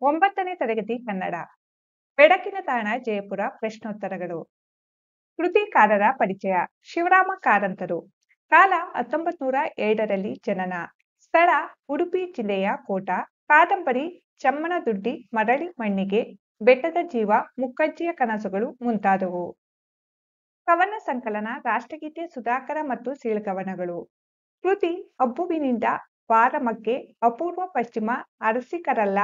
9ನೇ ತರಗತಿ ಕನ್ನಡ. ಬೆಳಕಿನ ತಾಣ ಜಯಪುರ. ಪ್ರಶ್ನೋತ್ತರಗಳು. ಕೃತಿಕಾರರ ಪರಿಚಯ. ಶಿವರಾಮ ಕಾರಂತರು. ಕಾಲ 1902ರಲ್ಲಿ ಜನನ. ಸ್ಥಳ ಉಡುಪಿ ಜಿಲ್ಲೆಯ ಕೋಟ. ಕಾದಂಬರಿ ಚಮ್ಮನದುಡ್ಡಿ, ಮರಳಿ ಮಣ್ಣಿಗೆ, ಬೆಟ್ಟದ ಜೀವ, ಮುಕ್ಕಜ್ಜಿಯ ಕನಸುಗಳು ಮುಂತಾದವು. ಕವನ ಸಂಕಲನ ರಾಷ್ಟ್ರಗೀತೆ, ಸುಧಾಕರ ಮತ್ತು ಸೀಳ್ಕವನಗಳು. ಕೃತಿ ಅಬ್ಬುವಿನಿಂದ ಬಾರಮಕ್ಕೆ, ಅಪೂರ್ವ ಪಶ್ಚಿಮ, ಅರಸಿಕರಲ್ಲ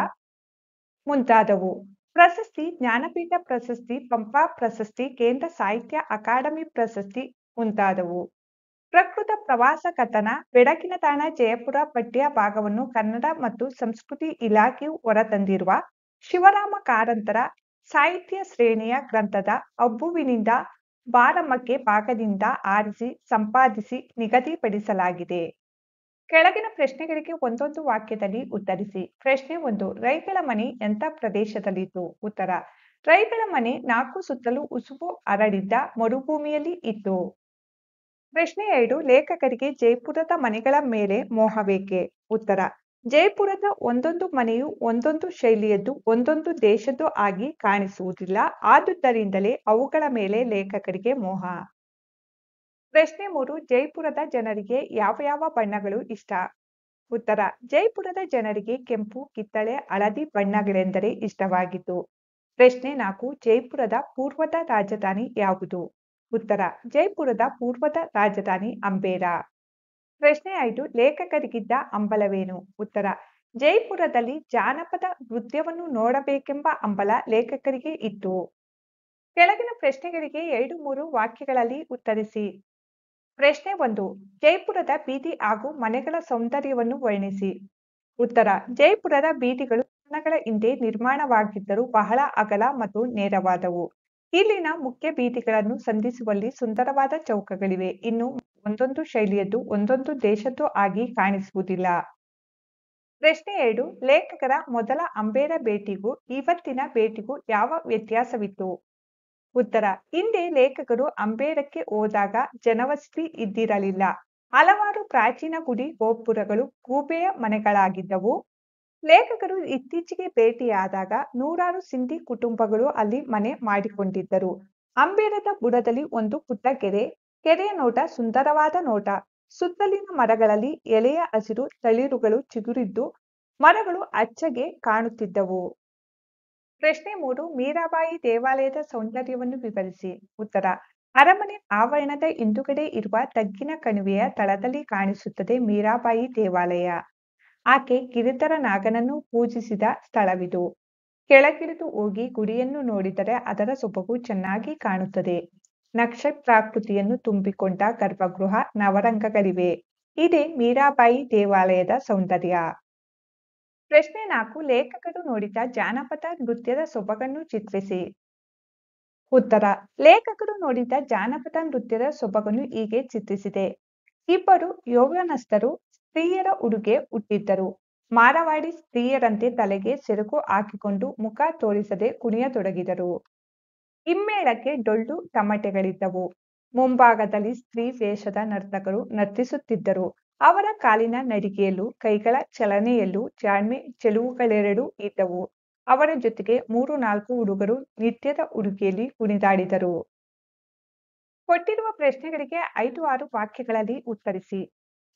ಮುಂತಾದವು. ಪ್ರಶಸ್ತಿ ಜ್ಞಾನಪೀಠ ಪ್ರಶಸ್ತಿ, ಪಂಪ ಪ್ರಶಸ್ತಿ, ಕೇಂದ್ರ ಸಾಹಿತ್ಯ ಅಕಾಡೆಮಿ ಪ್ರಶಸ್ತಿ ಮುಂತಾದವು. ಪ್ರಕೃತ ಪ್ರವಾಸ ಕಥನ. ಬೆಳಕಿನ ತಾಣ ಜಯಪುರ ಪಠ್ಯ ಭಾಗವನ್ನು ಕನ್ನಡ ಮತ್ತು ಸಂಸ್ಕೃತಿ ಇಲಾಖೆಯು ಹೊರತಂದಿರುವ ಶಿವರಾಮ ಕಾರಂತರ ಸಾಹಿತ್ಯ ಶ್ರೇಣಿಯ ಗ್ರಂಥದ ಅಬ್ಬುವಿನಿಂದ ಬಾರಮಕ್ಕೆ ಭಾಗದಿಂದ ಆರಿಸಿ ಸಂಪಾದಿಸಿ ನಿಗದಿಪಡಿಸಲಾಗಿದೆ. ಕೆಳಗಿನ ಪ್ರಶ್ನೆಗಳಿಗೆ ಒಂದೊಂದು ವಾಕ್ಯದಲ್ಲಿ ಉತ್ತರಿಸಿ. ಪ್ರಶ್ನೆ 1. ರೈಗಳ ಮನೆ ಎಂಥ ಪ್ರದೇಶದಲ್ಲಿತ್ತು? ಉತ್ತರ: ರೈಗಳ ಮನೆ 4 ಸುತ್ತಲೂ ಉಸುಬು ಹರಡಿದ್ದ ಮರುಭೂಮಿಯಲ್ಲಿ ಇತ್ತು. ಪ್ರಶ್ನೆ 2. ಲೇಖಕರಿಗೆ ಜಯಪುರದ ಮನೆಗಳ ಮೇಲೆ ಮೋಹವೇಕೆ? ಉತ್ತರ: ಜಯಪುರದ ಒಂದೊಂದು ಮನೆಯು ಒಂದೊಂದು ಶೈಲಿಯದ್ದು, ಒಂದೊಂದು ದೇಶದ್ದು ಆಗಿ ಕಾಣಿಸುವುದಿಲ್ಲ. ಆದುದರಿಂದಲೇ ಅವುಗಳ ಮೇಲೆ ಲೇಖಕರಿಗೆ ಮೋಹ. ಪ್ರಶ್ನೆ 3. ಜಯಪುರದ ಜನರಿಗೆ ಯಾವ ಯಾವ ಬಣ್ಣಗಳು ಇಷ್ಟ? ಉತ್ತರ: ಜಯಪುರದ ಜನರಿಗೆ ಕೆಂಪು, ಕಿತ್ತಳೆ, ಹಳದಿ ಬಣ್ಣಗಳೆಂದರೆ ಇಷ್ಟವಾಗಿತ್ತು. ಪ್ರಶ್ನೆ 4. ಜಯಪುರದ ಪೂರ್ವದ ರಾಜಧಾನಿ ಯಾವುದು? ಉತ್ತರ: ಜಯಪುರದ ಪೂರ್ವದ ರಾಜಧಾನಿ ಅಂಬೇರ. ಪ್ರಶ್ನೆ 5. ಲೇಖಕರಿಗಿದ್ದ ಹಂಬಲವೇನು? ಉತ್ತರ: ಜಯಪುರದಲ್ಲಿ ಜಾನಪದ ನೃತ್ಯವನ್ನು ನೋಡಬೇಕೆಂಬ ಹಂಬಲ ಲೇಖಕರಿಗೆ ಇತ್ತು. ಕೆಳಗಿನ ಪ್ರಶ್ನೆಗಳಿಗೆ 2-3 ವಾಕ್ಯಗಳಲ್ಲಿ ಉತ್ತರಿಸಿ. ಪ್ರಶ್ನೆ 1. ಜಯಪುರದ ಬೀದಿ ಹಾಗೂ ಮನೆಗಳ ಸೌಂದರ್ಯವನ್ನು ವರ್ಣಿಸಿ. ಉತ್ತರ: ಜಯಪುರದ ಬೀದಿಗಳು ಶತಮಾನಗಳ ಹಿಂದೆ ನಿರ್ಮಾಣವಾಗಿದ್ದರೂ ಬಹಳ ಅಗಲ ಮತ್ತು ನೇರವಾದವು. ಇಲ್ಲಿನ ಮುಖ್ಯ ಬೀದಿಗಳನ್ನು ಸಂಧಿಸುವಲ್ಲಿ ಸುಂದರವಾದ ಚೌಕಗಳಿವೆ. ಇನ್ನು ಒಂದೊಂದು ಶೈಲಿಯದ್ದು, ಒಂದೊಂದು ದೇಶದ್ದು ಆಗಿ ಕಾಣಿಸುವುದಿಲ್ಲ. ಪ್ರಶ್ನೆ 2. ಲೇಖಕರ ಮೊದಲ ಅಂಬೇರ ಭೇಟಿಗೂ ಇವತ್ತಿನ ಭೇಟಿಗೂ ಯಾವ ವ್ಯತ್ಯಾಸವಿತ್ತು? ಉತ್ತರ: ಹಿಂದೆ ಲೇಖಕರು ಅಂಬೇರಕ್ಕೆ ಹೋದಾಗ ಜನವಸತಿ ಇದ್ದಿರಲಿಲ್ಲ. ಹಲವಾರು ಪ್ರಾಚೀನ ಗುಡಿ ಗೋಪುರಗಳು ಗೂಬೆಯ ಮನೆಗಳಾಗಿದ್ದವು. ಲೇಖಕರು ಇತ್ತೀಚೆಗೆ ಭೇಟಿಯಾದಾಗ ನೂರಾರು ಸಿಂಧಿ ಕುಟುಂಬಗಳು ಅಲ್ಲಿ ಮನೆ ಮಾಡಿಕೊಂಡಿದ್ದರು. ಅಂಬೇರದ ಬುಡದಲ್ಲಿ ಒಂದು ಪುಟ್ಟ ಕೆರೆ. ಕೆರೆಯ ನೋಟ ಸುಂದರವಾದ ನೋಟ. ಸುತ್ತಲಿನ ಮರಗಳಲ್ಲಿ ಎಲೆಯ ಹಸಿರು ತಳಿರುಗಳು ಚಿಗುರಿದ್ದು ಮರಗಳು ಹಚ್ಚಗೆ ಕಾಣುತ್ತಿದ್ದವು. ಪ್ರಶ್ನೆ 3. ಮೀರಾಬಾಯಿ ದೇವಾಲಯದ ಸೌಂದರ್ಯವನ್ನು ವಿವರಿಸಿ. ಉತ್ತರ: ಅರಮನೆ ಆವರಣದ ಹಿಂದುಗಡೆ ಇರುವ ತಗ್ಗಿನ ಕಣಿವೆಯ ತಳದಲ್ಲಿ ಕಾಣಿಸುತ್ತದೆ ಮೀರಾಬಾಯಿ ದೇವಾಲಯ. ಆಕೆ ಗಿರಿಧರ ನಾಗನನ್ನು ಪೂಜಿಸಿದ ಸ್ಥಳವಿದು. ಕೆಳಗಿಳಿದು ಹೋಗಿ ಗುಡಿಯನ್ನು ನೋಡಿದರೆ ಅದರ ಸೊಬಗು ಚೆನ್ನಾಗಿ ಕಾಣುತ್ತದೆ. ನಕ್ಷತ್ರಾಕೃತಿಯನ್ನು ತುಂಬಿಕೊಂಡ ಗರ್ಭಗೃಹ, ನವರಂಗಗಳಿವೆ. ಇದೇ ಮೀರಾಬಾಯಿ ದೇವಾಲಯದ ಸೌಂದರ್ಯ. ಪ್ರಶ್ನೆ 4. ಲೇಖಕರು ನೋಡಿದ ಜಾನಪದ ನೃತ್ಯದ ಸೊಬಗನ್ನು ಚಿತ್ರಿಸಿ. ಉತ್ತರ: ಲೇಖಕರು ನೋಡಿದ ಜಾನಪದ ನೃತ್ಯದ ಸೊಬಗನ್ನು ಹೀಗೆ ಚಿತ್ರಿಸಿದೆ. ಇಬ್ಬರು ಯೌವನಸ್ಥರು ಸ್ತ್ರೀಯರ ಉಡುಗೆ ಉಟ್ಟಿದ್ದರು. ಮಾರವಾಡಿ ಸ್ತ್ರೀಯರಂತೆ ತಲೆಗೆ ಸೆರಗು ಹಾಕಿಕೊಂಡು ಮುಖ ತೋರಿಸದೆ ಕುಣಿಯತೊಡಗಿದರು. ಹಿಮ್ಮೇಳಕ್ಕೆ ಡೊಳ್ಳು ತಮಟೆಗಳಿದ್ದವು. ಮುಂಭಾಗದಲ್ಲಿ ಸ್ತ್ರೀ ವೇಷದ ನರ್ತಕರು ನರ್ತಿಸುತ್ತಿದ್ದರು. ಅವರ ಕಾಲಿನ ನಡಿಗೆಯಲ್ಲೂ ಕೈಗಳ ಚಲನೆಯಲ್ಲೂ ಜಾಣ್ಮೆ, ಚೆಲುವುಗಳೆರಡೂ ಇದ್ದವು. ಅವರ ಜೊತೆಗೆ 3-4 ಹುಡುಗರು ನಿತ್ಯದ ಉಡುಗೆಯಲ್ಲಿ ಕುಣಿದಾಡಿದರು. ಕೊಟ್ಟಿರುವ ಪ್ರಶ್ನೆಗಳಿಗೆ 5-6 ವಾಕ್ಯಗಳಲ್ಲಿ ಉತ್ತರಿಸಿ.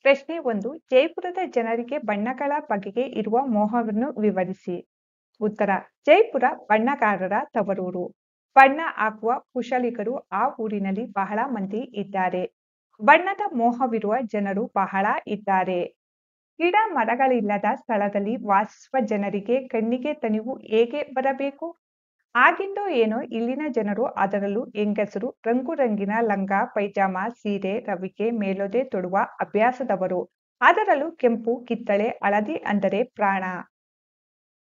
ಪ್ರಶ್ನೆ 1. ಜಯಪುರದ ಜನರಿಗೆ ಬಣ್ಣಗಳ ಬಗೆಗೆ ಇರುವ ಮೋಹವನ್ನು ವಿವರಿಸಿ. ಉತ್ತರ: ಜಯಪುರ ಬಣ್ಣಗಾರರ ತವರೂರು. ಬಣ್ಣ ಹಾಕುವ ಕುಶಲಿಗರು ಆ ಊರಿನಲ್ಲಿ ಬಹಳ ಮಂದಿ ಇದ್ದಾರೆ. ಬಣ್ಣದ ಮೋಹವಿರುವ ಜನರು ಬಹಳ ಇದ್ದಾರೆ. ಗಿಡ ಮರಗಳಿಲ್ಲದ ಸ್ಥಳದಲ್ಲಿ ವಾಸಿಸುವ ಜನರಿಗೆ ಕಣ್ಣಿಗೆ ತಣಿವು ಹೇಗೆ ಬರಬೇಕು? ಆಗಿಂದೋ ಏನೋ ಇಲ್ಲಿನ ಜನರು, ಅದರಲ್ಲೂ ಹೆಂಗಸರು, ರಂಗುರಂಗಿನ ಲಂಗ, ಪೈಜಾಮ, ಸೀರೆ, ರವಿಕೆ, ಮೇಲೊದೆ ತೊಡುವ ಅಭ್ಯಾಸದವರು. ಅದರಲ್ಲೂ ಕೆಂಪು, ಕಿತ್ತಳೆ, ಹಳದಿ ಅಂದರೆ ಪ್ರಾಣ.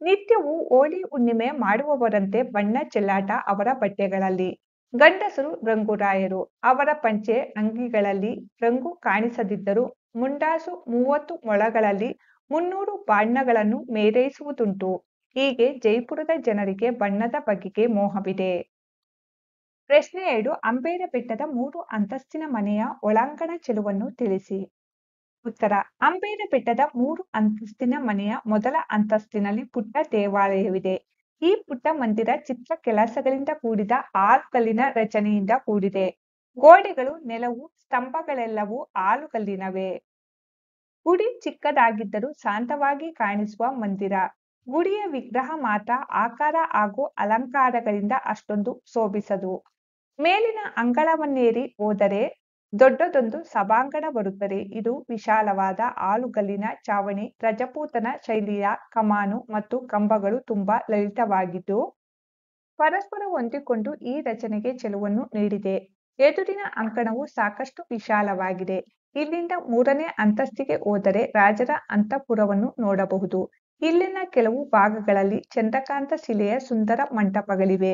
ನಿತ್ಯವೂ ಹೋಳಿ ಹುಣ್ಣಿಮೆ ಮಾಡುವವರಂತೆ ಬಣ್ಣ ಚೆಲ್ಲಾಟ ಅವರ ಬಟ್ಟೆಗಳಲ್ಲಿ. ಗಂಡಸರು ರಂಗುರಾಯರು. ಅವರ ಪಂಚೆ ಅಂಗಿಗಳಲ್ಲಿ ರಂಗು ಕಾಣಿಸದಿದ್ದರೂ ಮುಂಡಾಸು 30 ಮೊಳಗಳಲ್ಲಿ 300 ಬಣ್ಣಗಳನ್ನು ಮೇರೈಸುವುದುಂಟು. ಹೀಗೆ ಜಯಪುರದ ಜನರಿಗೆ ಬಣ್ಣದ ಬಗೆಗೆ ಮೋಹವಿದೆ. ಪ್ರಶ್ನೆ 2. ಅಂಬೇರ ಬೆಟ್ಟದ 3 ಅಂತಸ್ತಿನ ಮನೆಯ ಒಳಾಂಗಣ ಚೆಲುವನ್ನು ತಿಳಿಸಿ. ಉತ್ತರ: ಅಂಬೇರ ಬೆಟ್ಟದ 3 ಅಂತಸ್ತಿನ ಮನೆಯ ಮೊದಲ ಅಂತಸ್ತಿನಲ್ಲಿ ಪುಟ್ಟ ದೇವಾಲಯವಿದೆ. ಈ ಪುಟ್ಟ ಮಂದಿರ ಚಿತ್ರ ಕೆಲಸಗಳಿಂದ ಕೂಡಿದ ಆಲುಕಲ್ಲಿನ ರಚನೆಯಿಂದ ಕೂಡಿದೆ. ಗೋಡೆಗಳು, ನೆಲವು, ಸ್ತಂಭಗಳೆಲ್ಲವೂ ಆಲುಕಲ್ಲಿನವೇ. ಗುಡಿ ಚಿಕ್ಕದಾಗಿದ್ದರೂ ಶಾಂತವಾಗಿ ಕಾಣಿಸುವ ಮಂದಿರ. ಗುಡಿಯ ವಿಗ್ರಹ ಮಾತ್ರ ಆಕಾರ ಹಾಗೂ ಅಲಂಕಾರಗಳಿಂದ ಅಷ್ಟೊಂದು ಶೋಭಿಸದು. ಮೇಲಿನ ಅಂಗಳವನ್ನೇರಿ ಹೋದರೆ ದೊಡ್ಡದೊಂದು ಸಭಾಂಗಣ ಬರುತ್ತದೆ. ಇದು ವಿಶಾಲವಾದ ಆಲುಗಲ್ಲಿನ ಚಾವಣಿ, ರಜಪೂತನ ಶೈಲಿಯ ಕಮಾನು ಮತ್ತು ಕಂಬಗಳು ತುಂಬಾ ಲಲಿತವಾಗಿದ್ದು ಪರಸ್ಪರ ಹೊಂದಿಕೊಂಡು ಈ ರಚನೆಗೆ ಚೆಲುವನ್ನು ನೀಡಿದೆ. ಎದುರಿನ ಅಂಕಣವು ಸಾಕಷ್ಟು ವಿಶಾಲವಾಗಿದೆ. ಇಲ್ಲಿಂದ 3ನೇ ಅಂತಸ್ತಿಗೆ ಹೋದರೆ ರಾಜರ ಅಂತಃಪುರವನ್ನು ನೋಡಬಹುದು. ಇಲ್ಲಿನ ಕೆಲವು ಭಾಗಗಳಲ್ಲಿ ಚಂದ್ರಕಾಂತ ಶಿಲೆಯ ಸುಂದರ ಮಂಟಪಗಳಿವೆ.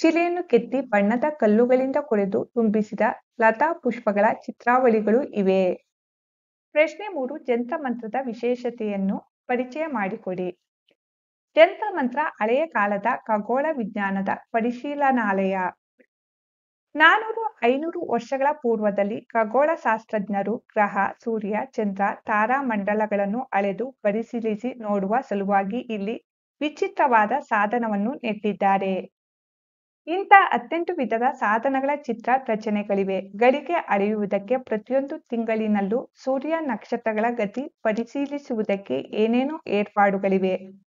ಶಿಲೆಯನ್ನು ಕೆತ್ತಿ ಬಣ್ಣದ ಕಲ್ಲುಗಳಿಂದ ಕೊರೆದು ತುಂಬಿಸಿದ ಲತಾ ಪುಷ್ಪಗಳ ಚಿತ್ರಾವಳಿಗಳು ಇವೆ. ಪ್ರಶ್ನೆ 3: ಜಂತ್ರಮಂತ್ರದ ವಿಶೇಷತೆಯನ್ನು ಪರಿಚಯ ಮಾಡಿಕೊಡಿ. ಜಂತ್ರಮಂತ್ರ ಹಳೆಯ ಕಾಲದ ಖಗೋಳ ವಿಜ್ಞಾನದ ಪರಿಶೀಲನಾಲಯ. 400-500 ವರ್ಷಗಳ ಪೂರ್ವದಲ್ಲಿ ಖಗೋಳಶಾಸ್ತ್ರಜ್ಞರು ಗ್ರಹ, ಸೂರ್ಯ, ಚಂದ್ರ, ತಾರಾಮಂಡಲಗಳನ್ನು ಅಳೆದು ಪರಿಶೀಲಿಸಿ ನೋಡುವ ಸಲುವಾಗಿ ಇಲ್ಲಿ ವಿಚಿತ್ರವಾದ ಸಾಧನವನ್ನು ನೆಟ್ಟಿದ್ದಾರೆ. ಇಂಥ 18 ವಿಧದ ಸಾಧನಗಳ ಚಿತ್ರ ರಚನೆಗಳಿವೆ. ಗಳಿಗೆ ಅಳೆಯುವುದಕ್ಕೆ, ಪ್ರತಿಯೊಂದು ತಿಂಗಳಿನಲ್ಲೂ ಸೂರ್ಯ ನಕ್ಷತ್ರಗಳ ಗತಿ ಪರಿಶೀಲಿಸುವುದಕ್ಕೆ ಏನೇನೋ ಏರ್ಪಾಡುಗಳಿವೆ.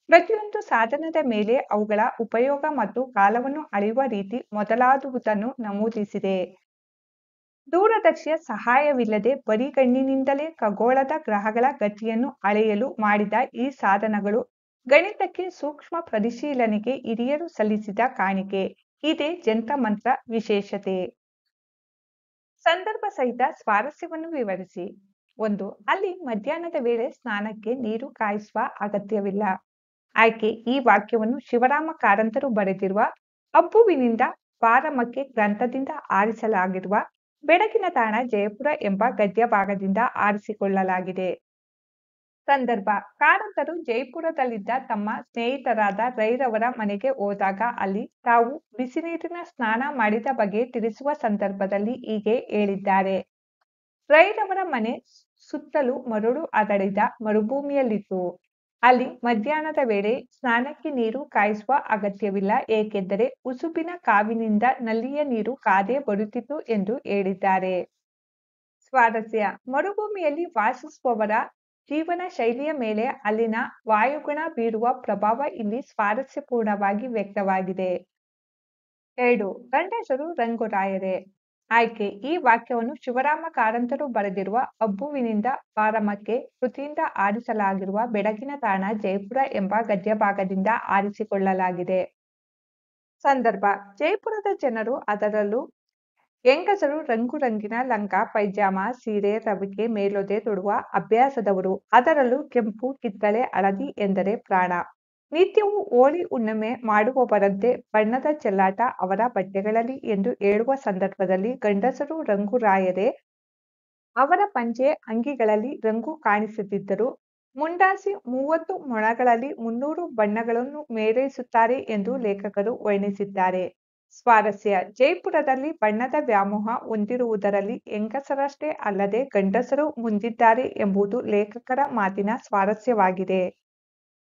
ಪ್ರತಿಯೊಂದು ಸಾಧನದ ಮೇಲೆ ಅವುಗಳ ಉಪಯೋಗ ಮತ್ತು ಕಾಲವನ್ನು ಅಳೆಯುವ ರೀತಿ ಮೊದಲಾದುದನ್ನು ನಮೂದಿಸಿದೆ. ದೂರದರ್ಶಿಯ ಸಹಾಯವಿಲ್ಲದೆ ಬರಿಗಣ್ಣಿನಿಂದಲೇ ಖಗೋಳದ ಗ್ರಹಗಳ ಗತಿಯನ್ನು ಅಳೆಯಲು ಮಾಡಿದ ಈ ಸಾಧನಗಳು ಗಣಿತಕ್ಕೆ ಸೂಕ್ಷ್ಮ ಪರಿಶೀಲನೆಗೆ ಹಿರಿಯರು ಸಲ್ಲಿಸಿದ ಕಾಣಿಕೆ. ಇದೇ ಜಂತ್ರಮಂತ್ರ ವಿಶೇಷತೆ. ಸಂದರ್ಭ ಸಹಿತ ಸ್ವಾರಸ್ಯವನ್ನು ವಿವರಿಸಿ. 1. ಅಲ್ಲಿ ಮಧ್ಯಾಹ್ನದ ವೇಳೆ ಸ್ನಾನಕ್ಕೆ ನೀರು ಕಾಯಿಸುವ ಅಗತ್ಯವಿಲ್ಲ. ಆಯ್ಕೆ: ಈ ವಾಕ್ಯವನ್ನು ಶಿವರಾಮ ಕಾರಂತರು ಬರೆದಿರುವ ಅಬ್ಬುವಿನಿಂದ ಬಾರಮಕ್ಕೆ ಗ್ರಂಥದಿಂದ ಆರಿಸಲಾಗಿರುವ ಬೆಳಗಿನ ತಾಣ ಜಯಪುರ ಎಂಬ ಗದ್ಯಭಾಗದಿಂದ ಆರಿಸಿಕೊಳ್ಳಲಾಗಿದೆ. ಸಂದರ್ಭ: ಕಾರಂತರು ಜೈಪುರದಲ್ಲಿದ್ದ ತಮ್ಮ ಸ್ನೇಹಿತರಾದ ರೈರವರ ಮನೆಗೆ ಹೋದಾಗ ಅಲ್ಲಿ ತಾವು ಬಿಸಿನೀರಿನ ಸ್ನಾನ ಮಾಡಿದ ಬಗ್ಗೆ ತಿಳಿಸುವ ಸಂದರ್ಭದಲ್ಲಿ ಹೀಗೆ ಹೇಳಿದ್ದಾರೆ. ರೈರವರ ಮನೆ ಸುತ್ತಲೂ ಮರಳು ಹರಡಿದ ಮರುಭೂಮಿಯಲ್ಲಿತ್ತು. ಅಲ್ಲಿ ಮಧ್ಯಾಹ್ನದ ವೇಳೆ ಸ್ನಾನಕ್ಕೆ ನೀರು ಕಾಯಿಸುವ ಅಗತ್ಯವಿಲ್ಲ, ಏಕೆಂದರೆ ಉಸುಬಿನ ಕಾವಿನಿಂದ ನಲ್ಲಿಯ ನೀರು ಕಾದೇ ಬರುತ್ತಿತ್ತು ಎಂದು ಹೇಳಿದ್ದಾರೆ. ಸ್ವಾರಸ್ಯ: ಮರುಭೂಮಿಯಲ್ಲಿ ವಾಸಿಸುವವರ ಜೀವನ ಶೈಲಿಯ ಮೇಲೆ ಅಲ್ಲಿನ ವಾಯುಗುಣ ಬೀರುವ ಪ್ರಭಾವ ಇಲ್ಲಿ ಸ್ವಾರಸ್ಯಪೂರ್ಣವಾಗಿ ವ್ಯಕ್ತವಾಗಿದೆ. 2. ಗಂಡಸರು ರಂಗುರಾಯರೇ. ಆಯ್ಕೆ: ಈ ವಾಕ್ಯವನ್ನು ಶಿವರಾಮ ಕಾರಂತರು ಬರೆದಿರುವ ಅಬ್ಬುವಿನಿಂದ ಬಾರಮಕ್ಕೆ ಕೃತಿಯಿಂದ ಆರಿಸಲಾಗಿರುವ ಬೆಳಗಿನ ತಾಣ ಜಯಪುರ ಎಂಬ ಗದ್ಯಭಾಗದಿಂದ ಆರಿಸಿಕೊಳ್ಳಲಾಗಿದೆ. ಸಂದರ್ಭ: ಜೈಪುರದ ಜನರು, ಅದರಲ್ಲೂ ಹೆಂಗಸರು ರಂಗುರಂಗಿನ ಲಂಗ, ಪೈಜಾಮ, ಸೀರೆ, ರವಿಕೆ, ಮೇಲೊದೆ ತೊಡುವ ಅಭ್ಯಾಸದವರು. ಅದರಲ್ಲೂ ಕೆಂಪು, ಕಿತ್ತಳೆ, ಹಳದಿ ಎಂದರೆ ಪ್ರಾಣ. ನಿತ್ಯವೂ ಹೋಳಿ ಹುಣ್ಣಿಮೆ ಮಾಡುವವರಂತೆ ಬಣ್ಣದ ಚೆಲ್ಲಾಟ ಅವರ ಬಟ್ಟೆಗಳಲ್ಲಿ ಎಂದು ಹೇಳುವ ಸಂದರ್ಭದಲ್ಲಿ ಗಂಡಸರು ರಂಗುರಾಯರೇ. ಅವರ ಪಂಚೆ, ಅಂಗಿಗಳಲ್ಲಿ ರಂಗು ಕಾಣಿಸದಿದ್ದರೂ ಮುಂಡಾಸಿ 30 ಮೊಣಗಳಲ್ಲಿ 300 ಬಣ್ಣಗಳನ್ನು ಮೇರೈಸುತ್ತಾರೆ ಎಂದು ಲೇಖಕರು ವರ್ಣಿಸಿದ್ದಾರೆ. ಸ್ವಾರಸ್ಯ: ಜೈಪುರದಲ್ಲಿ ಬಣ್ಣದ ವ್ಯಾಮೋಹ ಹೊಂದಿರುವುದರಲ್ಲಿ ಹೆಂಗಸರಷ್ಟೇ ಅಲ್ಲದೆ ಗಂಡಸರು ಮುಂದಿದ್ದಾರೆ ಎಂಬುದು ಲೇಖಕರ ಮಾತಿನ ಸ್ವಾರಸ್ಯವಾಗಿದೆ.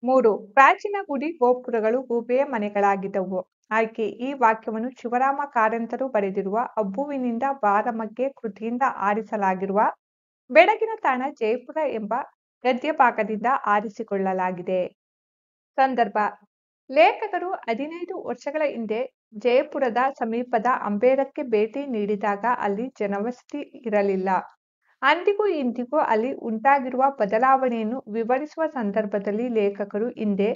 3. ಪ್ರಾಚೀನ ಗುಡಿ ಗೋಪುರಗಳು ಗೂಬೆಯ ಮನೆಗಳಾಗಿದ್ದವು. ಆಯ್ಕೆ: ಈ ವಾಕ್ಯವನ್ನು ಶಿವರಾಮ ಕಾರಂತರು ಬರೆದಿರುವ ಅಬ್ಬುವಿನಿಂದ ಬಾರಮಕ್ಕೆ ಕೃತಿಯಿಂದ ಆರಿಸಲಾಗಿರುವ ಬೆಳಗಿನ ತಾಣ ಜಯಪುರ ಎಂಬ ಗದ್ಯಭಾಗದಿಂದ ಆರಿಸಿಕೊಳ್ಳಲಾಗಿದೆ. ಸಂದರ್ಭ: ಲೇಖಕರು 15 ವರ್ಷಗಳ ಹಿಂದೆ ಜಯಪುರದ ಸಮೀಪದ ಅಂಬೇರಕ್ಕೆ ಭೇಟಿ ನೀಡಿದಾಗ ಅಲ್ಲಿ ಜನವಸತಿ ಇರಲಿಲ್ಲ. ಅಂದಿಗೂ ಇಂದಿಗೂ ಅಲ್ಲಿ ಉಂಟಾಗಿರುವ ಬದಲಾವಣೆಯನ್ನು ವಿವರಿಸುವ ಸಂದರ್ಭದಲ್ಲಿ ಲೇಖಕರು ಹಿಂದೆ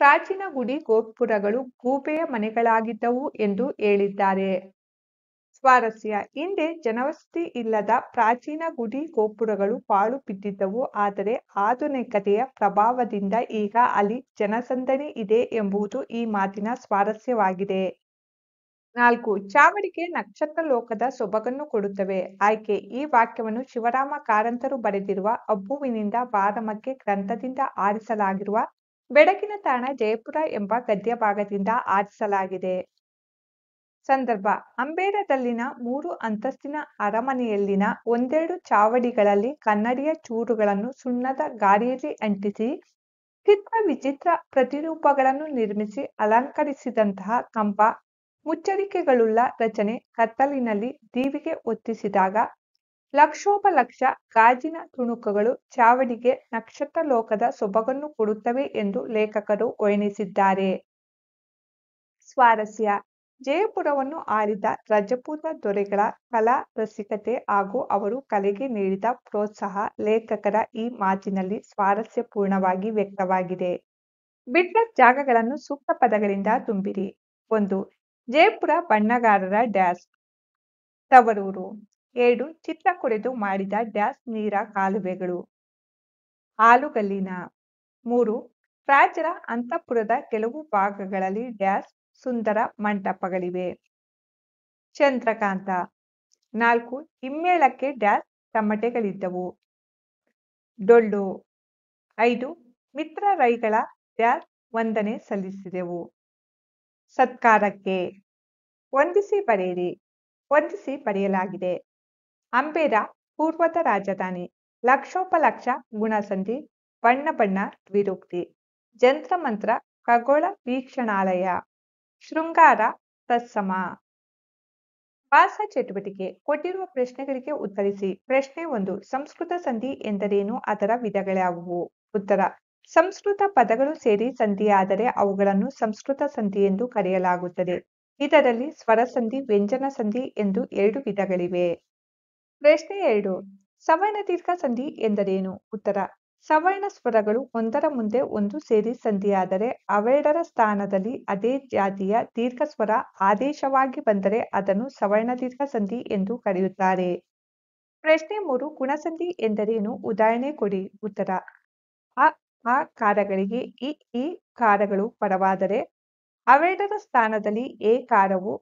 ಪ್ರಾಚೀನ ಗುಡಿ ಗೋಪುರಗಳು ಗೂಬೆಯ ಮನೆಗಳಾಗಿದ್ದವು ಎಂದು ಹೇಳಿದ್ದಾರೆ. ಸ್ವಾರಸ್ಯ: ಹಿಂದೆ ಜನವಸತಿ ಇಲ್ಲದ ಪ್ರಾಚೀನ ಗುಡಿ ಗೋಪುರಗಳು ಪಾಳು ಬಿದ್ದಿದ್ದವು. ಆದರೆ ಆಧುನಿಕತೆಯ ಪ್ರಭಾವದಿಂದ ಈಗ ಅಲ್ಲಿ ಜನಸಂದಣಿ ಇದೆ ಎಂಬುದು ಈ ಮಾತಿನ ಸ್ವಾರಸ್ಯವಾಗಿದೆ. 4. ಚಾವಡಿಗೆ ನಕ್ಷತ್ರ ಲೋಕದ ಸೊಬಗನ್ನು ಕೊಡುತ್ತವೆ. ಆಯ್ಕೆ: ಈ ವಾಕ್ಯವನ್ನು ಶಿವರಾಮ ಕಾರಂತರು ಬರೆದಿರುವ ಅಬ್ಬುವಿನಿಂದ ಬಾರಮಕ್ಕೆ ಗ್ರಂಥದಿಂದ ಆರಿಸಲಾಗಿರುವ ಬೆಳಗಿನ ತಾಣ ಜಯಪುರ ಎಂಬ ಗದ್ಯಭಾಗದಿಂದ ಆರಿಸಲಾಗಿದೆ. ಸಂದರ್ಭ ಅಂಬೇರದಲ್ಲಿನ 3 ಅಂತಸ್ತಿನ ಅರಮನೆಯಲ್ಲಿನ ಒಂದೆರಡು ಚಾವಡಿಗಳಲ್ಲಿ ಕನ್ನಡಿಯ ಚೂರುಗಳನ್ನು ಸುಣ್ಣದ ಗಾರೆಯಲ್ಲಿ ಅಂಟಿಸಿ ಚಿತ್ರ ವಿಚಿತ್ರ ಪ್ರತಿರೂಪಗಳನ್ನು ನಿರ್ಮಿಸಿ ಅಲಂಕರಿಸಿದಂತಹ ಕಂಬ ಮುಚ್ಚಳಿಕೆಗಳುಳ್ಳ ರಚನೆ ಕತ್ತಲಿನಲ್ಲಿ ದೀವಿಗೆ ಹೊತ್ತಿಸಿದಾಗ ಲಕ್ಷೋಪಲಕ್ಷ ಗಾಜಿನ ತುಣುಕುಗಳು ಚಾವಡಿಗೆ ನಕ್ಷತ್ರ ಲೋಕದ ಸೊಬಗನ್ನು ಕೊಡುತ್ತವೆ ಎಂದು ಲೇಖಕರು ವರ್ಣಿಸಿದ್ದಾರೆ. ಸ್ವಾರಸ್ಯ ಜಯಪುರವನ್ನು ಆಳಿದ ರಜಪೂತ ದೊರೆಗಳ ಕಲಾ ರಸಿಕತೆ ಹಾಗೂ ಅವರು ಕಲೆಗೆ ನೀಡಿದ ಪ್ರೋತ್ಸಾಹ ಲೇಖಕರ ಈ ಮಾತಿನಲ್ಲಿ ಸ್ವಾರಸ್ಯಪೂರ್ಣವಾಗಿ ವ್ಯಕ್ತವಾಗಿದೆ. ಬಿಟ್ಟ ಜಾಗಗಳನ್ನು ಸೂಕ್ತ ಪದಗಳಿಂದ ತುಂಬಿರಿ. 1. ಜಯಪುರ ಬಣ್ಣಗಾರರ ಡ್ಯಾಶ್ ತವರೂರು. 2. ಚಿತ್ರ ಕೊರೆದು ಮಾಡಿದ ಡ್ಯಾಶ್ ನೀರ ಕಾಲುವೆಗಳು ಆಲುಗಲ್ಲಿನ. 3. ರಾಜರ ಅಂತಃಪುರದ ಕೆಲವು ಭಾಗಗಳಲ್ಲಿ ಡ್ಯಾಶ್ ಸುಂದರ ಮಂಟಪಗಳಿವೆ. ಚಂದ್ರಕಾಂತ. 4. ಹಿಮ್ಮೇಳಕ್ಕೆ ಡ್ಯಾಶ್ ತಮಟೆಗಳಿದ್ದವು. ಡೊಳ್ಳು. 5. ಮಿತ್ರರೈಗಳ ಡ್ಯಾಶ್ ವಂದನೆ ಸಲ್ಲಿಸಿದೆವು. ಸತ್ಕಾರಕ್ಕೆ ವಂದಿಸಿ ಬರೆಯಿರಿ. ವಂದಿಸಿ ಬರೆಯಲಾಗಿದೆ. ಅಂಬೇರ ಪೂರ್ವದ ರಾಜಧಾನಿ. ಲಕ್ಷೋಪಲಕ್ಷ ಗುಣಸಂಧಿ ಬಣ್ಣ ಬಣ್ಣ ದ್ವಿರೂಕ್ತಿ. ಜಂತ್ರಮಂತ್ರ ಖಗೋಳ ವೀಕ್ಷಣಾಲಯ. ಶೃಂಗಾರ ತತ್ಸಮ. ಭಾಷಾ ಚಟುವಟಿಕೆ ಕೊಟ್ಟಿರುವ ಪ್ರಶ್ನೆಗಳಿಗೆ ಉತ್ತರಿಸಿ. ಪ್ರಶ್ನೆ 1. ಸಂಸ್ಕೃತ ಸಂಧಿ ಎಂದರೇನು? ಅದರ ವಿಧಗಳ್ಯಾವುವು? ಉತ್ತರ. ಸಂಸ್ಕೃತ ಪದಗಳು ಸೇರಿ ಸಂಧಿಯಾದರೆ ಅವುಗಳನ್ನು ಸಂಸ್ಕೃತ ಸಂಧಿ ಎಂದು ಕರೆಯಲಾಗುತ್ತದೆ. ಇದರಲ್ಲಿ ಸ್ವರಸಂಧಿ ವ್ಯಂಜನ ಸಂಧಿ ಎಂದು 2 ವಿಧಗಳಿವೆ. ಪ್ರಶ್ನೆ 2. ಸವರ್ಣ ದೀರ್ಘ ಸಂಧಿ ಎಂದರೇನು? ಉತ್ತರ. ಸವರ್ಣ ಸ್ವರಗಳು ಒಂದರ ಮುಂದೆ ಒಂದು ಸೇರಿ ಸಂಧಿಯಾದರೆ ಅವೆರಡರ ಸ್ಥಾನದಲ್ಲಿ ಅದೇ ಜಾತಿಯ ದೀರ್ಘ ಸ್ವರ ಆದೇಶವಾಗಿ ಬಂದರೆ ಅದನ್ನು ಸವರ್ಣ ದೀರ್ಘ ಸಂಧಿ ಎಂದು ಕರೆಯುತ್ತಾರೆ. ಪ್ರಶ್ನೆ 3. ಗುಣಸಂಧಿ ಎಂದರೇನು? ಉದಾಹರಣೆ ಕೊಡಿ. ಉತ್ತರ. ಅ ಆ ಕಾರಗಳಿಗೆ ಈ ಕಾರಗಳು ಪರವಾದರೆ ಅವೆರಡರ ಸ್ಥಾನದಲ್ಲಿ ಎ ಕಾರವು,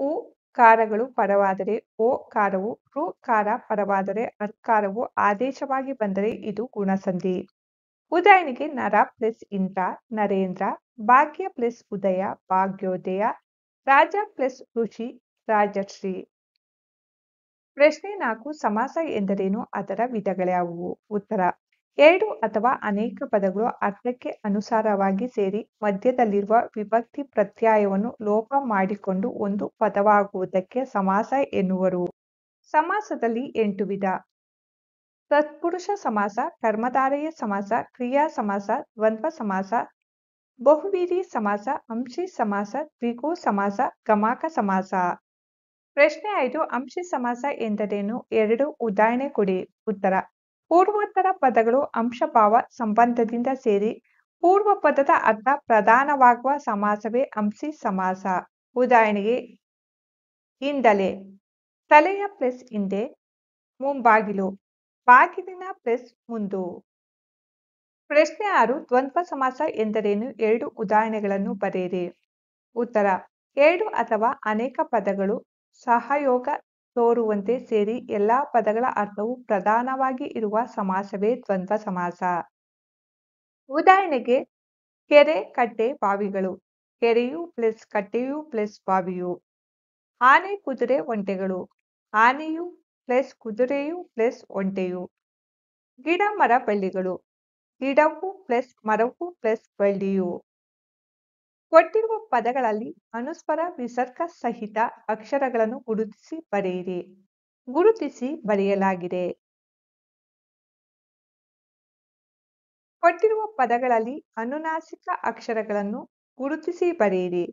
ಉ ಕಾರಗಳು ಪರವಾದರೆ ಓ ಕಾರವು, ಋ ಕಾರ ಪರವಾದರೆ ಅರ್ಕಾರವು ಆದೇಶವಾಗಿ ಬಂದರೆ ಇದು ಗುಣಸಂಧಿ. ಉದಾಹರಣೆಗೆ ನರ ಪ್ಲಸ್ ಇಂದ್ರ ನರೇಂದ್ರ, ಭಾಗ್ಯ ಪ್ಲಸ್ ಉದಯ ಭಾಗ್ಯೋದಯ, ರಾಜ ಪ್ಲಸ್ ಋಷಿ ರಾಜಶ್ರೀ. ಪ್ರಶ್ನೆ 4. ಸಮಾಸ ಎಂದರೇನು? ಅದರ ವಿಧಗಳ್ಯಾವುವು? ಉತ್ತರ. 2 ಅಥವಾ ಅನೇಕ ಪದಗಳು ಅರ್ಥಕ್ಕೆ ಅನುಸಾರವಾಗಿ ಸೇರಿ ಮಧ್ಯದಲ್ಲಿರುವ ವಿಭಕ್ತಿ ಪ್ರತ್ಯಯವನ್ನು ಲೋಪ ಮಾಡಿಕೊಂಡು ಒಂದು ಪದವಾಗುವುದಕ್ಕೆ ಸಮಾಸ ಎನ್ನುವರು. ಸಮಾಸದಲ್ಲಿ 8 ವಿಧ. ತತ್ಪುರುಷ ಸಮಾಸ, ಕರ್ಮಧಾರಯ ಸಮಾಸ, ಕ್ರಿಯಾ ಸಮಾಸ, ದ್ವಂದ್ವ ಸಮಾಸ, ಬಹುವ್ರೀಹಿ ಸಮಾಸ, ಅಂಶಿ ಸಮಾಸ, ದ್ವಿಗು ಸಮಾಸ, ಗಮಾಕ ಸಮಾಸ. ಪ್ರಶ್ನೆ 5. ಅಂಶಿ ಸಮಾಸ ಎಂದರೇನು? 2 ಉದಾಹರಣೆ ಕೊಡಿ. ಉತ್ತರ. ಪೂರ್ವೋತ್ತರ ಪದಗಳು ಅಂಶಭಾವ ಸಂಬಂಧದಿಂದ ಸೇರಿ ಪೂರ್ವ ಪದದ ಅರ್ಥ ಪ್ರಧಾನವಾಗುವ ಸಮಾಸವೇ ಅಂಶಿ ಸಮಾಸ. ಉದಾಹರಣೆಗೆ ಹಿಂದಲೆ, ತಲೆಯ ಪ್ಲಸ್ ಹಿಂದೆ, ಮುಂಬಾಗಿಲು, ಬಾಗಿಲಿನ ಪ್ಲಸ್ ಮುಂದು. ಪ್ರಶ್ನೆ 6. ದ್ವಂದ್ವ ಸಮಾಸ ಎಂದರೇನು? 2 ಉದಾಹರಣೆಗಳನ್ನು ಬರೆಯಿರಿ. ಉತ್ತರ. 2 ಅಥವಾ ಅನೇಕ ಪದಗಳು ಸಹಯೋಗ ತೋರುವಂತೆ ಸೇರಿ ಎಲ್ಲಾ ಪದಗಳ ಅರ್ಥವು ಪ್ರಧಾನವಾಗಿ ಇರುವ ಸಮಾಸವೇ ದ್ವಂದ್ವ ಸಮಾಸ. ಉದಾಹರಣೆಗೆ ಕೆರೆ ಕಟ್ಟೆ ಬಾವಿಗಳು, ಕೆರೆಯು ಪ್ಲಸ್ ಕಟ್ಟೆಯು ಪ್ಲಸ್ ಬಾವಿಯು. ಆನೆ ಕುದುರೆ ಒಂಟೆಗಳು, ಆನೆಯು ಪ್ಲಸ್ ಕುದುರೆಯು ಪ್ಲಸ್ ಒಂಟೆಯು. ಗಿಡ ಮರ ಬಳ್ಳಿಗಳು, ಗಿಡವು ಪ್ಲಸ್ ಮರವು ಪ್ಲಸ್ ಬಳ್ಳಿಯು. ಕೊಟ್ಟಿರುವ ಪದಗಳಲ್ಲಿ ಅನುಸ್ವರ ವಿಸರ್ಗ ಸಹಿತ ಅಕ್ಷರಗಳನ್ನು ಗುರುತಿಸಿ ಬರೆಯಿರಿ. ಗುರುತಿಸಿ ಬರೆಯಲಾಗಿದೆ. ಕೊಟ್ಟಿರುವ ಪದಗಳಲ್ಲಿ ಅನುನಾಸಿಕ ಅಕ್ಷರಗಳನ್ನು ಗುರುತಿಸಿ ಬರೆಯಿರಿ.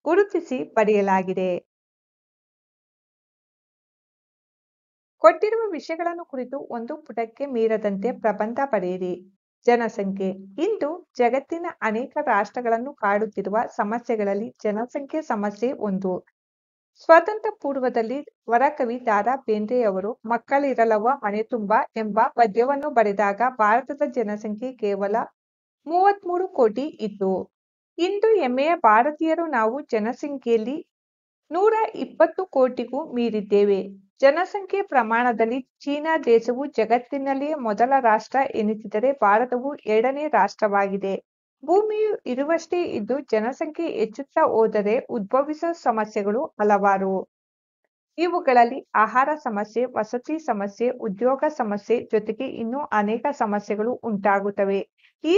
ಗುರುತಿಸಿ ಬರೆಯಲಾಗಿದೆ. ಕೊಟ್ಟಿರುವ ವಿಷಯಗಳನ್ನು ಕುರಿತು ಒಂದು ಪುಟಕ್ಕೆ ಮೀರದಂತೆ ಪ್ರಬಂಧ ಬರೆಯಿರಿ. ಜನಸಂಖ್ಯೆ. ಇಂದು ಜಗತ್ತಿನ ಅನೇಕ ರಾಷ್ಟ್ರಗಳನ್ನು ಕಾಡುತ್ತಿರುವ ಸಮಸ್ಯೆಗಳಲ್ಲಿ ಜನಸಂಖ್ಯೆ ಸಮಸ್ಯೆ ಒಂದು. ಸ್ವಾತಂತ್ರ್ಯ ಪೂರ್ವದಲ್ಲಿ ವರಕವಿ ದ. ರಾ. ಬೇಂದ್ರೆಯವರು ಮಕ್ಕಳಿರಲವ ಮನೆತುಂಬ ಎಂಬ ಪದ್ಯವನ್ನು ಬರೆದಾಗ ಭಾರತದ ಜನಸಂಖ್ಯೆ ಕೇವಲ 33 ಕೋಟಿ ಇತ್ತು. ಇಂದು ಹೆಮ್ಮೆಯ ಭಾರತೀಯರು ನಾವು ಜನಸಂಖ್ಯೆಯಲ್ಲಿ 120 ಕೋಟಿಗೂ ಮೀರಿದ್ದೇವೆ. ಜನಸಂಖ್ಯೆ ಪ್ರಮಾಣದಲ್ಲಿ ಚೀನಾ ದೇಶವು ಜಗತ್ತಿನಲ್ಲಿಯೇ ಮೊದಲ ರಾಷ್ಟ್ರ ಎನಿಸಿದರೆ ಭಾರತವು 2ನೇ ರಾಷ್ಟ್ರವಾಗಿದೆ. ಭೂಮಿಯು ಇರುವಷ್ಟೇ ಇದ್ದು ಜನಸಂಖ್ಯೆ ಹೆಚ್ಚುತ್ತಾ ಹೋದರೆ ಉದ್ಭವಿಸುವ ಸಮಸ್ಯೆಗಳು ಹಲವಾರು. ಇವುಗಳಲ್ಲಿ ಆಹಾರ ಸಮಸ್ಯೆ, ವಸತಿ ಸಮಸ್ಯೆ, ಉದ್ಯೋಗ ಸಮಸ್ಯೆ ಜೊತೆಗೆ ಇನ್ನೂ ಅನೇಕ ಸಮಸ್ಯೆಗಳು ಉಂಟಾಗುತ್ತವೆ. ಈ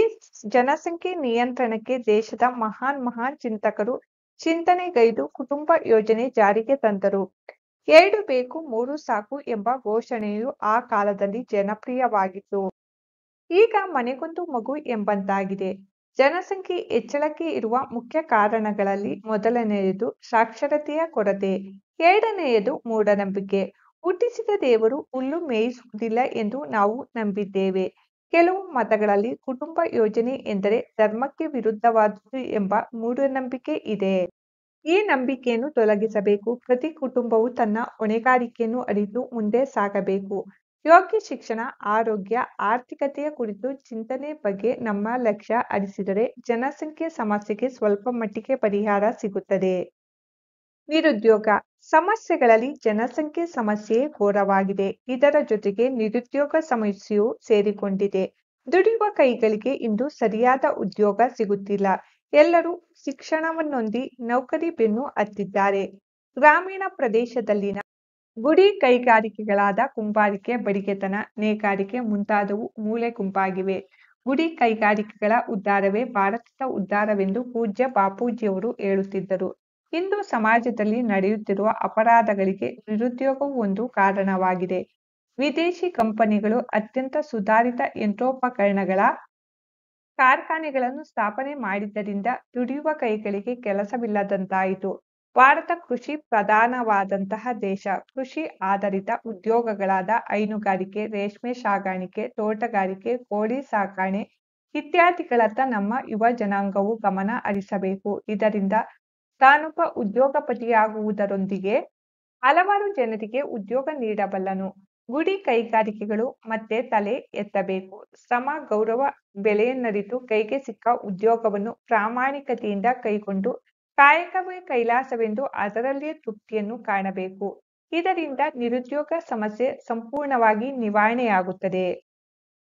ಜನಸಂಖ್ಯೆ ನಿಯಂತ್ರಣಕ್ಕೆ ದೇಶದ ಮಹಾನ್ ಚಿಂತಕರು ಚಿಂತನೆಗೈದು ಕುಟುಂಬ ಯೋಜನೆ ಜಾರಿಗೆ ತಂದರು. 2 ಬೇಕು 3 ಸಾಕು ಎಂಬ ಘೋಷಣೆಯು ಆ ಕಾಲದಲ್ಲಿ ಜನಪ್ರಿಯವಾಗಿತ್ತು. ಈಗ ಮನೆಗೊಂದು ಮಗು ಎಂಬಂತಾಗಿದೆ. ಜನಸಂಖ್ಯೆ ಹೆಚ್ಚಳಕ್ಕೆ ಇರುವ ಮುಖ್ಯ ಕಾರಣಗಳಲ್ಲಿ ಮೊದಲನೆಯದು ಸಾಕ್ಷರತೆಯ ಕೊರತೆ, ಎರಡನೆಯದು ಮೂಢನಂಬಿಕೆ. ಹುಟ್ಟಿಸಿದ ದೇವರು ಹುಲ್ಲು ಮೇಯಿಸುವುದಿಲ್ಲ ಎಂದು ನಾವು ನಂಬಿದ್ದೇವೆ. ಕೆಲವು ಮತಗಳಲ್ಲಿ ಕುಟುಂಬ ಯೋಜನೆ ಎಂದರೆ ಧರ್ಮಕ್ಕೆ ವಿರುದ್ಧವಾದುದು ಎಂಬ ಮೂಢನಂಬಿಕೆ ಇದೆ. ಈ ನಂಬಿಕೆಯನ್ನು ತೊಲಗಿಸಬೇಕು. ಪ್ರತಿ ಕುಟುಂಬವು ತನ್ನ ಹೊಣೆಗಾರಿಕೆಯನ್ನು ಅರಿತು ಮುಂದೆ ಸಾಗಬೇಕು. ಯೋಗ್ಯ ಶಿಕ್ಷಣ, ಆರೋಗ್ಯ, ಆರ್ಥಿಕತೆಯ ಕುರಿತು ಚಿಂತನೆ ಬಗ್ಗೆ ನಮ್ಮ ಲಕ್ಷ್ಯ ಹರಿಸಿದರೆ ಜನಸಂಖ್ಯೆ ಸಮಸ್ಯೆಗೆ ಸ್ವಲ್ಪ ಮಟ್ಟಿಗೆ ಪರಿಹಾರ ಸಿಗುತ್ತದೆ. ನಿರುದ್ಯೋಗ ಸಮಸ್ಯೆಗಳಲ್ಲಿ ಜನಸಂಖ್ಯೆ ಸಮಸ್ಯೆಯೇ ಘೋರವಾಗಿದೆ. ಇದರ ಜೊತೆಗೆ ನಿರುದ್ಯೋಗ ಸಮಸ್ಯೆಯೂ ಸೇರಿಕೊಂಡಿದೆ. ದುಡಿಯುವ ಕೈಗಳಿಗೆ ಇಂದು ಸರಿಯಾದ ಉದ್ಯೋಗ ಸಿಗುತ್ತಿಲ್ಲ. ಎಲ್ಲರೂ ಶಿಕ್ಷಣವನ್ನೊಂದಿ ನೌಕರಿ ಬೆನ್ನು ಹತ್ತಿದ್ದಾರೆ. ಗ್ರಾಮೀಣ ಪ್ರದೇಶದಲ್ಲಿನ ಗುಡಿ ಕೈಗಾರಿಕೆಗಳಾದ ಕುಂಬಾರಿಕೆ, ಬಡಿಗೆತನ, ನೇಕಾರಿಕೆ ಮುಂತಾದವು ಮೂಲೆ ಗುಂಪಾಗಿವೆ. ಗುಡಿ ಕೈಗಾರಿಕೆಗಳ ಉದ್ಧಾರವೇ ಭಾರತದ ಉದ್ಧಾರವೆಂದು ಪೂಜ್ಯ ಬಾಪೂಜಿಯವರು ಹೇಳುತ್ತಿದ್ದರು. ಇಂದು ಸಮಾಜದಲ್ಲಿ ನಡೆಯುತ್ತಿರುವ ಅಪರಾಧಗಳಿಗೆ ನಿರುದ್ಯೋಗವು ಒಂದು ಕಾರಣವಾಗಿದೆ. ವಿದೇಶಿ ಕಂಪನಿಗಳು ಅತ್ಯಂತ ಸುಧಾರಿತ ಯಂತ್ರೋಪಕರಣಗಳ ಕಾರ್ಖಾನೆಗಳನ್ನು ಸ್ಥಾಪನೆ ಮಾಡಿದ್ದರಿಂದ ದುಡಿಯುವ ಕೈಗಳಿಗೆ ಕೆಲಸವಿಲ್ಲದಂತಾಯಿತು. ಭಾರತ ಕೃಷಿ ಪ್ರಧಾನವಾದಂತಹ ದೇಶ. ಕೃಷಿ ಆಧಾರಿತ ಉದ್ಯೋಗಗಳಾದ ಹೈನುಗಾರಿಕೆ, ರೇಷ್ಮೆ ಸಾಗಾಣಿಕೆ, ತೋಟಗಾರಿಕೆ, ಕೋಳಿ ಸಾಕಣೆ ಇತ್ಯಾದಿಗಳತ್ತ ನಮ್ಮ ಯುವ ಜನಾಂಗವು ಗಮನ ಹರಿಸಬೇಕು. ಇದರಿಂದ ತಾನೊಬ್ಬ ಉದ್ಯೋಗಪತಿಯಾಗುವುದರೊಂದಿಗೆ ಹಲವಾರು ಜನರಿಗೆ ಉದ್ಯೋಗ ನೀಡಬಲ್ಲನು. ಗುಡಿ ಕೈಗಾರಿಕೆಗಳು ಮತ್ತೆ ತಲೆ ಎತ್ತಬೇಕು. ಶ್ರಮ, ಗೌರವ, ಬೆಲೆಯನ್ನರಿತು ಕೈಗೆ ಸಿಕ್ಕ ಉದ್ಯೋಗವನ್ನು ಪ್ರಾಮಾಣಿಕತೆಯಿಂದ ಕೈಗೊಂಡು ಕಾಯಕವೇ ಕೈಲಾಸವೆಂದು ಅದರಲ್ಲಿಯೇ ತೃಪ್ತಿಯನ್ನು ಕಾಣಬೇಕು. ಇದರಿಂದ ನಿರುದ್ಯೋಗ ಸಮಸ್ಯೆ ಸಂಪೂರ್ಣವಾಗಿ ನಿವಾರಣೆಯಾಗುತ್ತದೆ.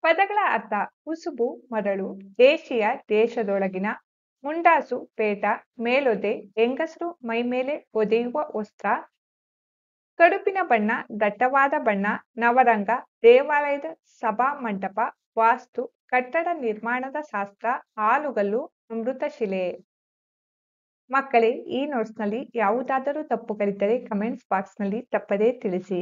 ಪದಗಳ ಅರ್ಥ: ಕುಸುಬು ಮರಳು, ದೇಶೀಯ ದೇಶದೊಳಗಿನ, ಮುಂಡಾಸು ಪೇಟ, ಮೇಲೊದೆ ಹೆಂಗಸರು ಮೈಮೇಲೆ ಹೊದೆಯುವ ವಸ್ತ್ರ, ಕಡುಪಿನ ಬಣ್ಣ, ದಟ್ಟವಾದ ಬಣ್ಣ, ನವರಂಗ, ದೇವಾಲಯದ ಸಭಾಮಂಟಪ, ವಾಸ್ತು, ಕಟ್ಟಡ ನಿರ್ಮಾಣದ ಶಾಸ್ತ್ರ, ಹಾಲುಗಲ್ಲು, ಅಮೃತಶಿಲೆ. ಮಕ್ಕಳೇ, ಈ ನೋಟ್ಸ್ನಲ್ಲಿ ಯಾವುದಾದರೂ ತಪ್ಪುಗಳಿದ್ದರೆ ಕಮೆಂಟ್ಸ್ ಬಾಕ್ಸ್ನಲ್ಲಿ ತಪ್ಪದೇ ತಿಳಿಸಿ.